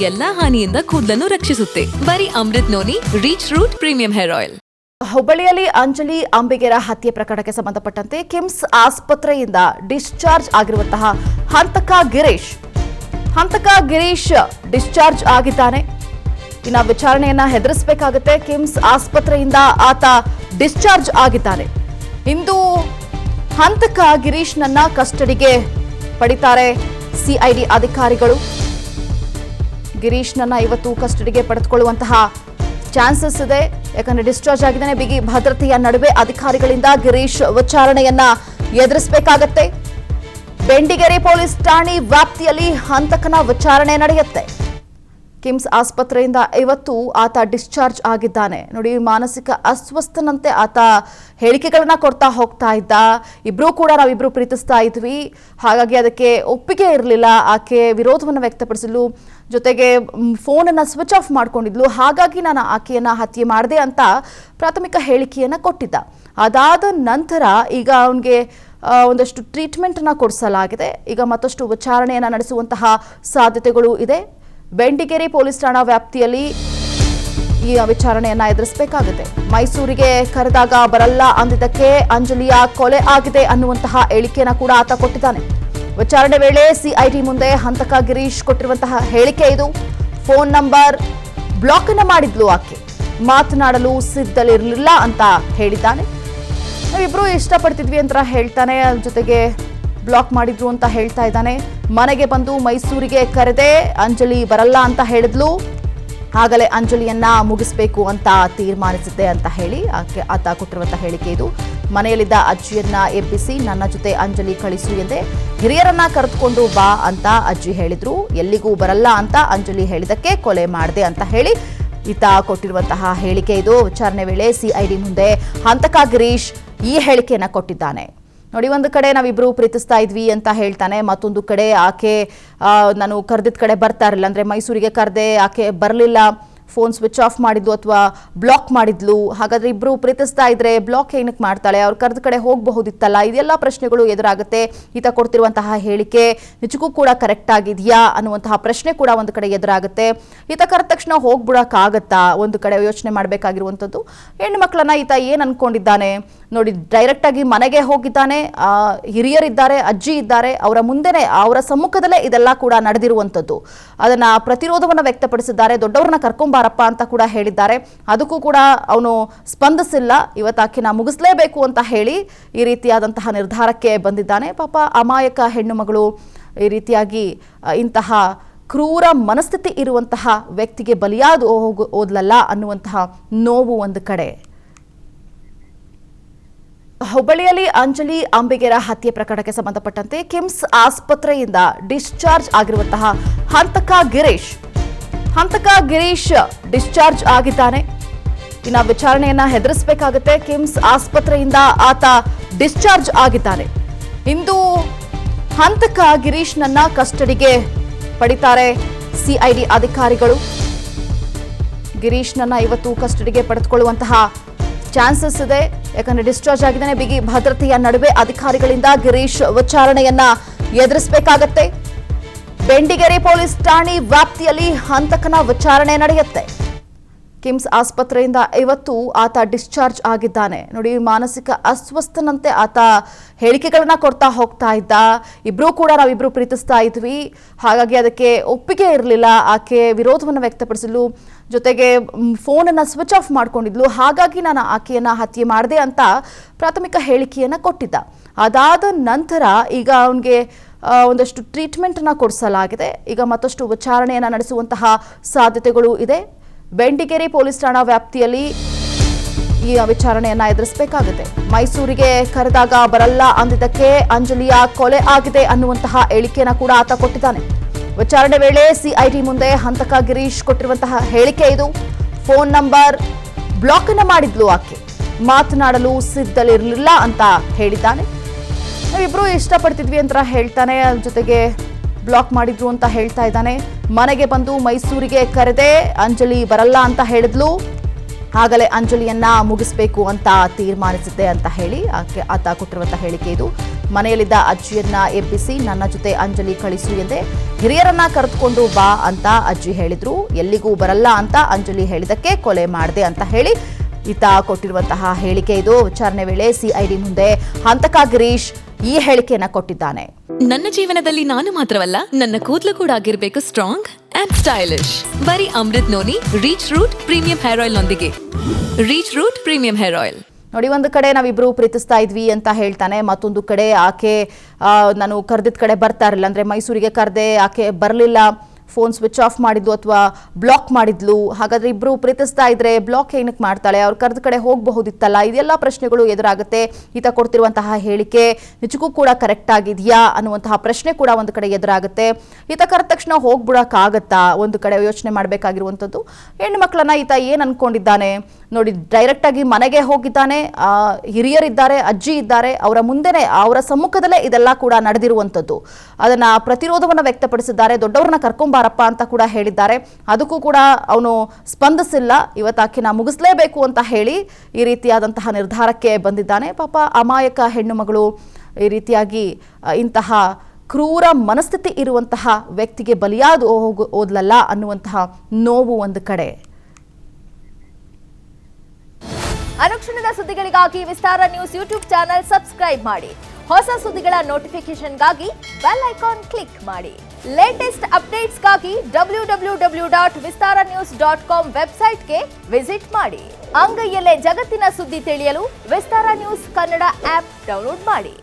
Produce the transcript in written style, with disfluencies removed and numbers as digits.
ಎಲ್ಲಾ ಹಾನಿಯಿಂದ ಕೂದಲನ್ನು ರಕ್ಷಿಸುತ್ತೆ. ಬರೀ Amrit noni reach root premium hair oil. ಹುಬ್ಬಳ್ಳಿಯಲ್ಲಿ ಅಂಜಲಿ ಅಂಬಿಗರ ಹತ್ಯೆ ಪ್ರಕರಣಕ್ಕೆ ಸಂಬಂಧಪಟ್ಟಂತೆ ಕಿಮ್ಸ್ ಆಸ್ಪತ್ರೆಯಿಂದ ಡಿಸ್ಚಾರ್ಜ್ ಆಗಿರುವಂತಹ ಹಂತಕ ಗಿರೀಶ್ ಡಿಸ್ಚಾರ್ಜ್ ಆಗಿದ್ದಾನೆ. ಇನ್ನು ವಿಚಾರಣೆಯನ್ನ ಹೆದರಿಸಬೇಕಾಗುತ್ತೆ. ಕಿಮ್ಸ್ ಆಸ್ಪತ್ರೆಯಿಂದ ಆತ ಡಿಸ್ಚಾರ್ಜ್ ಆಗಿದ್ದಾನೆ. ಇಂದು ಹಂತಕ ಗಿರೀಶ್ನನ್ನ ಕಸ್ಟಡಿಗೆ ಪಡಿತಾರೆ ಸಿಐಡಿ ಅಧಿಕಾರಿಗಳು. ಗಿರೀಶ್ನನ್ನ ಇವತ್ತು ಕಸ್ಟಡಿಗೆ ಪಡೆದುಕೊಳ್ಳುವಂತಹ ಚಾನ್ಸಸ್ ಇದೆ. ಯಾಕಂದ್ರೆ ಡಿಸ್ಚಾರ್ಜ್ ಆಗಿದ್ದಾನೆ. ಬಿಗಿ ಭದ್ರತೆಯ ನಡುವೆ ಅಧಿಕಾರಿಗಳಿಂದ ಗಿರೀಶ್ ವಿಚಾರಣೆಯನ್ನ ಎದುರಿಸಬೇಕಾಗತ್ತೆ. ಬೆಂಡಿಗೆರೆ ಪೊಲೀಸ್ ಠಾಣೆ ವ್ಯಾಪ್ತಿಯಲ್ಲಿ ಹಂತಕನ ವಿಚಾರಣೆ ನಡೆಯುತ್ತೆ. ಕಿಮ್ಸ್ ಆಸ್ಪತ್ರೆಯಿಂದ ಇವತ್ತು ಆತ ಡಿಸ್ಚಾರ್ಜ್ ಆಗಿದ್ದಾನೆ. ನೋಡಿ, ಮಾನಸಿಕ ಅಸ್ವಸ್ಥನಂತೆ ಆತ ಹೇಳಿಕೆಗಳನ್ನ ಕೊಡ್ತಾ ಹೋಗ್ತಾ ಇದ್ದ. ನಾವಿಬ್ರು ಪ್ರೀತಿಸ್ತಾ ಇದ್ವಿ, ಹಾಗಾಗಿ ಅದಕ್ಕೆ ಒಪ್ಪಿಗೆ ಇರಲಿಲ್ಲ. ಆಕೆ ವಿರೋಧವನ್ನು ವ್ಯಕ್ತಪಡಿಸಲು, ಜೊತೆಗೆ ಫೋನನ್ನು ಸ್ವಿಚ್ ಆಫ್ ಮಾಡ್ಕೊಂಡಿದ್ಲು. ಹಾಗಾಗಿ ನಾನು ಆಕೆಯನ್ನ ಹತ್ಯೆ ಮಾಡಿದೆ ಅಂತ ಪ್ರಾಥಮಿಕ ಹೇಳಿಕೆಯನ್ನ ಕೊಟ್ಟಿದ್ದ. ಅದಾದ ನಂತರ ಈಗ ಅವನಿಗೆ ಒಂದಷ್ಟು ಟ್ರೀಟ್ಮೆಂಟನ್ನು ಕೊಡಿಸಲಾಗಿದೆ. ಈಗ ಮತ್ತಷ್ಟು ವಿಚಾರಣೆಯನ್ನು ನಡೆಸುವಂತಹ ಸಾಧ್ಯತೆಗಳು ಇದೆ. ಬೆಂಡಿಗೆರೆ ಪೊಲೀಸ್ ಠಾಣಾ ವ್ಯಾಪ್ತಿಯಲ್ಲಿ ಈ ವಿಚಾರಣೆಯನ್ನ ಎದುರಿಸಬೇಕಾಗುತ್ತೆ. ಮೈಸೂರಿಗೆ ಕರೆದಾಗ ಬರಲ್ಲ ಅಂದಿದ್ದಕ್ಕೆ ಅಂಜಲಿಯ ಕೊಲೆ ಆಗಿದೆ ಅನ್ನುವಂತಹ ಹೇಳಿಕೆಯನ್ನ ಕೂಡ ಆತ ಕೊಟ್ಟಿದ್ದಾನೆ. ವಿಚಾರಣೆ ವೇಳೆ ಸಿಐಡಿ ಮುಂದೆ ಹಂತಕ ಗಿರೀಶ್ ಕೊಟ್ಟಿರುವಂತಹ ಹೇಳಿಕೆ ಇದು. ಫೋನ್ ನಂಬರ್ ಬ್ಲಾಕ್ ಅನ್ನ ಮಾಡಿದ್ಲು ಆಕೆ, ಮಾತನಾಡಲು ಸಿದ್ಧಲಿರಲಿಲ್ಲ ಅಂತ ಹೇಳಿದ್ದಾನೆ. ನಾವಿಬ್ರು ಇಷ್ಟಪಡ್ತಿದ್ವಿ ಅಂತ ಹೇಳ್ತಾನೆ. ಜೊತೆಗೆ ಬ್ಲಾಕ್ ಮಾಡಿದ್ರು ಅಂತ ಹೇಳ್ತಾ ಇದ್ದಾನೆ. ಮನೆಗೆ ಬಂದು ಮೈಸೂರಿಗೆ ಕರೆದೆ, ಅಂಜಲಿ ಬರಲ್ಲ ಅಂತ ಹೇಳಿದ್ಲು. ಆಗಲೇ ಅಂಜಲಿಯನ್ನ ಮುಗಿಸ್ಬೇಕು ಅಂತ ತೀರ್ಮಾನಿಸಿದ್ದೆ ಅಂತ ಹೇಳಿ ಆತ ಕೊಟ್ಟಿರುವಂತಹ ಹೇಳಿಕೆ ಇದು. ಮನೆಯಲ್ಲಿದ್ದ ಅಜ್ಜಿಯನ್ನ ಎಬ್ಬಿಸಿ ನನ್ನ ಜೊತೆ ಅಂಜಲಿ ಕಳಿಸು ಎಂದೇ ಹಿರಿಯರನ್ನ ಕರೆದುಕೊಂಡು ಬಾ ಅಂತ ಅಜ್ಜಿ ಹೇಳಿದ್ರು. ಎಲ್ಲಿಗೂ ಬರಲ್ಲ ಅಂತ ಅಂಜಲಿ ಹೇಳಿದಕ್ಕೆ ಕೊಲೆ ಮಾಡಿದೆ ಅಂತ ಹೇಳಿ ಈತ ಕೊಟ್ಟಿರುವಂತಹ ಹೇಳಿಕೆ ಇದು. ವಿಚಾರಣೆ ವೇಳೆ ಸಿಐಡಿ ಮುಂದೆ ಹಂತಕ ಗಿರೀಶ್ ಈ ಹೇಳಿಕೆಯನ್ನ ಕೊಟ್ಟಿದ್ದಾನೆ. ನೋಡಿ, ಒಂದು ಕಡೆ ನಾವಿಬ್ರು ಪ್ರೀತಿಸ್ತಾ ಇದ್ವಿ ಅಂತ ಹೇಳ್ತಾನೆ, ಮತ್ತೊಂದು ಕಡೆ ಆಕೆ ನಾನು ಕರೆದಿದ್ದ ಕಡೆ ಬರ್ತಾ ಇರಲಿಲ್ಲ, ಅಂದರೆ ಮೈಸೂರಿಗೆ ಕರೆದೆ, ಆಕೆ ಬರಲಿಲ್ಲ, ಫೋನ್ ಸ್ವಿಚ್ ಆಫ್ ಮಾಡಿದ್ಲು ಅಥವಾ ಬ್ಲಾಕ್ ಮಾಡಿದ್ಲು. ಹಾಗಾದ್ರೆ ಇಬ್ರು ಪ್ರೀತಿಸ್ತಾ ಇದ್ರೆ ಬ್ಲಾಕ್ ಏನಕ್ಕೆ ಮಾಡ್ತಾಳೆ? ಅವ್ರು ಕರೆದ ಕಡೆ ಹೋಗಬಹುದಿತ್ತಲ್ಲ? ಇದೆಲ್ಲ ಪ್ರಶ್ನೆಗಳು ಎದುರಾಗುತ್ತೆ. ಈತ ಕೊಡ್ತಿರುವಂತಹ ಹೇಳಿಕೆ ನಿಜಕ್ಕೂ ಕೂಡ ಕರೆಕ್ಟ್ ಆಗಿದೆಯಾ ಅನ್ನುವಂತಹ ಪ್ರಶ್ನೆ ಕೂಡ ಒಂದು ಕಡೆ ಎದುರಾಗುತ್ತೆ. ಈತ ಕರೆದ ತಕ್ಷಣ ಹೋಗ್ಬಿಡಕ್ಕಾಗತ್ತಾ? ಒಂದು ಕಡೆ ಯೋಚನೆ ಮಾಡಬೇಕಾಗಿರುವಂಥದ್ದು. ಹೆಣ್ಣು ಮಕ್ಕಳನ್ನ ಈತ ಏನು ಅನ್ಕೊಂಡಿದ್ದಾನೆ ನೋಡಿ, ಡೈರೆಕ್ಟ್ ಆಗಿ ಮನೆಗೆ ಹೋಗಿದ್ದಾನೆ. ಹಿರಿಯರಿದ್ದಾರೆ, ಅಜ್ಜಿ ಇದ್ದಾರೆ, ಅವರ ಮುಂದೆನೆ, ಅವರ ಸಮ್ಮುಖದಲ್ಲೇ ಇದೆಲ್ಲ ಕೂಡ ನಡೆದಿರುವಂಥದ್ದು. ಅದನ್ನ ಪ್ರತಿರೋಧವನ್ನು ವ್ಯಕ್ತಪಡಿಸಿದ್ದಾರೆ. ದೊಡ್ಡವ್ರನ್ನ ಕರ್ಕೊಂಬಾರಪ್ಪ ಅಂತ ಕೂಡ ಹೇಳಿದ್ದಾರೆ. ಅದಕ್ಕೂ ಕೂಡ ಅವನು ಸ್ಪಂದಿಸಿಲ್ಲ. ಇವತ್ತಾಕಿನ ಮುಗಿಸ್ಲೇಬೇಕು ಅಂತ ಹೇಳಿ ಈ ರೀತಿಯಾದಂತಹ ನಿರ್ಧಾರಕ್ಕೆ ಬಂದಿದ್ದಾನೆ. ಪಾಪ ಅಮಾಯಕ ಹೆಣ್ಣು ಮಗಳು ಈ ರೀತಿಯಾಗಿ ಇಂತಹ ಕ್ರೂರ ಮನಸ್ಥಿತಿ ಇರುವಂತಹ ವ್ಯಕ್ತಿಗೆ ಬಲಿಯಾದ ಹೋದ್ಲಲ್ಲ ಅನ್ನುವಂತಹ ನೋವು ಒಂದು ಕಡೆ. ಹುಬ್ಬಳ್ಳಿಯಲ್ಲಿ ಅಂಜಲಿ ಅಂಬಿಗರ ಹತ್ಯೆ ಪ್ರಕರಣಕ್ಕೆ ಸಂಬಂಧಪಟ್ಟಂತೆ ಕಿಮ್ಸ್ ಆಸ್ಪತ್ರೆಯಿಂದ ಡಿಸ್ಚಾರ್ಜ್ ಆಗಿರುವಂತಹ ಹಂತಕ ಗಿರೀಶ್ ಡಿಸ್ಚಾರ್ಜ್ ಆಗಿದ್ದಾನೆ. ಇನ್ನು ವಿಚಾರಣೆಯನ್ನ ಹೆದರಿಸಬೇಕಾಗುತ್ತೆ. ಕಿಮ್ಸ್ ಆಸ್ಪತ್ರೆಯಿಂದ ಆತ ಡಿಸ್ಚಾರ್ಜ್ ಆಗಿದ್ದಾನೆ. ಇಂದು ಹಂತಕ ಗಿರೀಶ್ನನ್ನ ಕಸ್ಟಡಿಗೆ ಪಡಿತಾರೆ ಸಿಐಡಿ ಅಧಿಕಾರಿಗಳು. ಗಿರೀಶ್ನನ್ನ ಇವತ್ತು ಕಸ್ಟಡಿಗೆ ಪಡೆದುಕೊಳ್ಳುವಂತಹ ಚಾನ್ಸಸ್ ಇದೆ. ಯಾಕಂದ್ರೆ ಡಿಸ್ಚಾರ್ಜ್ ಆಗಿದ್ದಾನೆ. ಬಿಗಿ ಭದ್ರತೆಯ ನಡುವೆ ಅಧಿಕಾರಿಗಳಿಂದ ಗಿರೀಶ್ ವಿಚಾರಣೆಯನ್ನ ಎದುರಿಸಬೇಕಾಗತ್ತೆ. ಬೆಂಡಿಗೆರೆ ಪೊಲೀಸ್ ಠಾಣೆ ವ್ಯಾಪ್ತಿಯಲ್ಲಿ ಹಂತಕನ ವಿಚಾರಣೆ ನಡೆಯುತ್ತೆ. ಕಿಮ್ಸ್ ಆಸ್ಪತ್ರೆಯಿಂದ ಇವತ್ತು ಆತ ಡಿಸ್ಚಾರ್ಜ್ ಆಗಿದ್ದಾನೆ. ನೋಡಿ, ಮಾನಸಿಕ ಅಸ್ವಸ್ಥನಂತೆ ಆತ ಹೇಳಿಕೆಗಳನ್ನ ಕೊಡ್ತಾ ಹೋಗ್ತಾ ಇದ್ದ. ನಾವಿಬ್ರು ಪ್ರೀತಿಸ್ತಾ ಇದ್ವಿ, ಹಾಗಾಗಿ ಅದಕ್ಕೆ ಒಪ್ಪಿಗೆ ಇರಲಿಲ್ಲ. ಆಕೆ ವಿರೋಧವನ್ನು ವ್ಯಕ್ತಪಡಿಸಲು, ಜೊತೆಗೆ ಫೋನನ್ನು ಸ್ವಿಚ್ ಆಫ್ ಮಾಡ್ಕೊಂಡಿದ್ಲು. ಹಾಗಾಗಿ ನಾನು ಆಕೆಯನ್ನ ಹತ್ಯೆ ಮಾಡಿದೆ ಅಂತ ಪ್ರಾಥಮಿಕ ಹೇಳಿಕೆಯನ್ನ ಕೊಟ್ಟಿದ್ದ. ಅದಾದ ನಂತರ ಈಗ ಅವನಿಗೆ ಒಂದಷ್ಟು ಟ್ರೀಟ್ಮೆಂಟನ್ನು ಕೊಡಿಸಲಾಗಿದೆ. ಈಗ ಮತ್ತಷ್ಟು ವಿಚಾರಣೆಯನ್ನು ನಡೆಸುವಂತಹ ಸಾಧ್ಯತೆಗಳು ಇದೆ. ಬೆಂಡಿಗೆರೆ ಪೊಲೀಸ್ ಠಾಣಾ ವ್ಯಾಪ್ತಿಯಲ್ಲಿ ಈ ವಿಚಾರಣೆಯನ್ನ ಎದುರಿಸಬೇಕಾಗುತ್ತೆ. ಮೈಸೂರಿಗೆ ಕರೆದಾಗ ಬರಲ್ಲ ಅಂದಿದ್ದಕ್ಕೆ ಅಂಜಲಿಯ ಕೊಲೆ ಆಗಿದೆ ಅನ್ನುವಂತಹ ಹೇಳಿಕೆಯನ್ನ ಕೂಡ ಆತ ಕೊಟ್ಟಿದ್ದಾನೆ. ವಿಚಾರಣೆ ವೇಳೆ ಸಿಐಡಿ ಮುಂದೆ ಹಂತಕ ಗಿರೀಶ್ ಕೊಟ್ಟಿರುವಂತಹ ಹೇಳಿಕೆ ಇದು. ಫೋನ್ ನಂಬರ್ ಬ್ಲಾಕ್ ಅನ್ನ ಮಾಡಿದ್ಲು ಆಕೆ, ಮಾತನಾಡಲು ಸಿದ್ಧಲಿರಲಿಲ್ಲ ಅಂತ ಹೇಳಿದ್ದಾನೆ. ನಾವಿಬ್ರು ಇಷ್ಟಪಡ್ತಿದ್ವಿ ಅಂತ ಹೇಳ್ತಾನೆ. ಜೊತೆಗೆ ಬ್ಲಾಕ್ ಮಾಡಿದ್ರು ಅಂತ ಹೇಳ್ತಾ ಇದ್ದಾನೆ. ಮನೆಗೆ ಬಂದು ಮೈಸೂರಿಗೆ ಕರೆದೆ, ಅಂಜಲಿ ಬರಲ್ಲ ಅಂತ ಹೇಳಿದ್ಲು. ಆಗಲೇ ಅಂಜಲಿಯನ್ನ ಮುಗಿಸ್ಬೇಕು ಅಂತ ತೀರ್ಮಾನಿಸಿದ್ದೆ ಅಂತ ಹೇಳಿ ಆತ ಕೊಟ್ಟಿರುವಂತಹ ಹೇಳಿಕೆ ಇದು. ಮನೆಯಲ್ಲಿದ್ದ ಅಜ್ಜಿಯನ್ನ ಎಬ್ಬಿಸಿ ನನ್ನ ಜೊತೆ ಅಂಜಲಿ ಕಳಿಸು ಎಂದೇ ಹಿರಿಯರನ್ನ ಕರೆದುಕೊಂಡು ಬಾ ಅಂತ ಅಜ್ಜಿ ಹೇಳಿದ್ರು. ಎಲ್ಲಿಗೂ ಬರಲ್ಲ ಅಂತ ಅಂಜಲಿ ಹೇಳಿದಕ್ಕೆ ಕೊಲೆ ಮಾಡಿದೆ ಅಂತ ಹೇಳಿ ಈತ ಕೊಟ್ಟಿರುವಂತಹ ಹೇಳಿಕೆ ಇದು. ವಿಚಾರಣೆ ವೇಳೆ ಸಿಐಡಿ ಮುಂದೆ ಹಂತಕ ಗಿರೀಶ್ ಈ ಹೇಳಿಕೆಯನ್ನ ಕೊಟ್ಟಿದ್ದಾನೆ. ನನ್ನ ಜೀವನದಲ್ಲಿ ನಾನು ಮಾತ್ರವಲ್ಲ, ನನ್ನ ಕೂದಲು ಕೂಡ ಆಗಿರ್ಬೇಕು ಸ್ಟ್ರಾಂಗ್ ಅಂಡ್ ಸ್ಟೈಲಿಶ್. ಬರೀ Amrit noni reach root premium hair oil ನೊಂದಿಗೆ. Reach root premium hair oil. ನೋಡಿ, ಒಂದು ಕಡೆ ನಾವಿಬ್ರು ಪ್ರೀತಿಸ್ತಾ ಇದ್ವಿ ಅಂತ ಹೇಳ್ತಾನೆ, ಮತ್ತೊಂದು ಕಡೆ ಆಕೆ ನಾನು ಕರೆದಿದ್ದ ಕಡೆ ಬರ್ತಾ ಇರಲಿಲ್ಲ, ಅಂದ್ರೆ ಮೈಸೂರಿಗೆ ಕರೆದೆ, ಆಕೆ ಬರಲಿಲ್ಲ, ಫೋನ್ ಸ್ವಿಚ್ ಆಫ್ ಮಾಡಿದ್ಲು ಅಥವಾ ಬ್ಲಾಕ್ ಮಾಡಿದ್ಲು. ಹಾಗಾದ್ರೆ ಇಬ್ರು ಪ್ರೀತಿಸ್ತಾ ಇದ್ರೆ ಬ್ಲಾಕ್ ಏನಕ್ಕೆ ಮಾಡ್ತಾಳೆ? ಅವ್ರು ಕರೆದ ಕಡೆ ಹೋಗಬಹುದಿತ್ತಲ್ಲ. ಇದೆಲ್ಲ ಪ್ರಶ್ನೆಗಳು ಎದುರಾಗುತ್ತೆ. ಈತ ಕೊಡ್ತಿರುವಂತಹ ಹೇಳಿಕೆ ನಿಜಕ್ಕೂ ಕೂಡ ಕರೆಕ್ಟ್ ಆಗಿದೆಯಾ ಅನ್ನುವಂತಹ ಪ್ರಶ್ನೆ ಕೂಡ ಒಂದು ಕಡೆ ಎದುರಾಗುತ್ತೆ. ಈತ ಕರೆದ ತಕ್ಷಣ ಹೋಗ್ಬಿಡಕ್ಕಾಗತ್ತಾ? ಒಂದು ಕಡೆ ಯೋಚನೆ ಮಾಡಬೇಕಾಗಿರುವಂಥದ್ದು. ಹೆಣ್ಣು ಮಕ್ಕಳನ್ನ ಈತ ಏನು ಅನ್ಕೊಂಡಿದ್ದಾನೆ ನೋಡಿ, ಡೈರೆಕ್ಟ್ ಆಗಿ ಮನೆಗೆ ಹೋಗಿದ್ದಾನೆ. ಹಿರಿಯರಿದ್ದಾರೆ, ಅಜ್ಜಿ ಇದ್ದಾರೆ, ಅವರ ಮುಂದೆನೆ, ಅವರ ಸಮ್ಮುಖದಲ್ಲೇ ಇದೆಲ್ಲ ಕೂಡ ನಡೆದಿರುವಂಥದ್ದು. ಅದನ್ನ ಪ್ರತಿರೋಧವನ್ನ ವ್ಯಕ್ತಪಡಿಸಿದ್ದಾರೆ. ದೊಡ್ಡವ್ರನ್ನ ಕರ್ಕೊಂಬಾರಪ್ಪ ಅಂತ ಕೂಡ ಹೇಳಿದ್ದಾರೆ. ಅದಕ್ಕೂ ಕೂಡ ಅವನು ಸ್ಪಂದಿಸಿಲ್ಲ. ಇವತ್ತಾಕಿನ ಮುಗಿಸ್ಲೇಬೇಕು ಅಂತ ಹೇಳಿ ಈ ರೀತಿಯಾದಂತಹ ನಿರ್ಧಾರಕ್ಕೆ ಬಂದಿದ್ದಾನೆ. ಪಾಪ ಅಮಾಯಕ ಹೆಣ್ಣು ಮಗಳು ಈ ರೀತಿಯಾಗಿ ಇಂತಹ ಕ್ರೂರ ಮನಸ್ಥಿತಿ ಇರುವಂತಹ ವ್ಯಕ್ತಿಗೆ ಬಲಿಯಾದ ಹೋದ್ಲಲ್ಲ ಅನ್ನುವಂತಹ ನೋವು ಒಂದು ಕಡೆ. ಅನುಕ್ಷಣದ ಸುದ್ದಿಗಳಿಗಾಗಿ ವಿಸ್ತಾರ ನ್ಯೂಸ್ ಯೂಟ್ಯೂಬ್ ಚಾನೆಲ್ ಸಬ್ಸ್ಕ್ರೈಬ್ ಮಾಡಿ. ಹೊಸ ಸುದ್ದಿಗಳ ನೋಟಿಫಿಕೇಶನ್ಗಾಗಿ ಬೆಲ್ ಐಕಾನ್ ಕ್ಲಿಕ್ ಮಾಡಿ. ಲೇಟೆಸ್ಟ್ ಅಪ್ಡೇಟ್ಸ್ಗಾಗಿ www.vistaranews.com ವೆಬ್ಸೈಟ್ಗೆ ವಿಸಿಟ್ ಮಾಡಿ. ಅಂಗೈಯಲ್ಲೇ ಜಗತ್ತಿನ ಸುದ್ದಿ ತಿಳಿಯಲು ವಿಸ್ತಾರ ನ್ಯೂಸ್ ಕನ್ನಡ ಆಪ್ ಡೌನ್ಲೋಡ್ ಮಾಡಿ.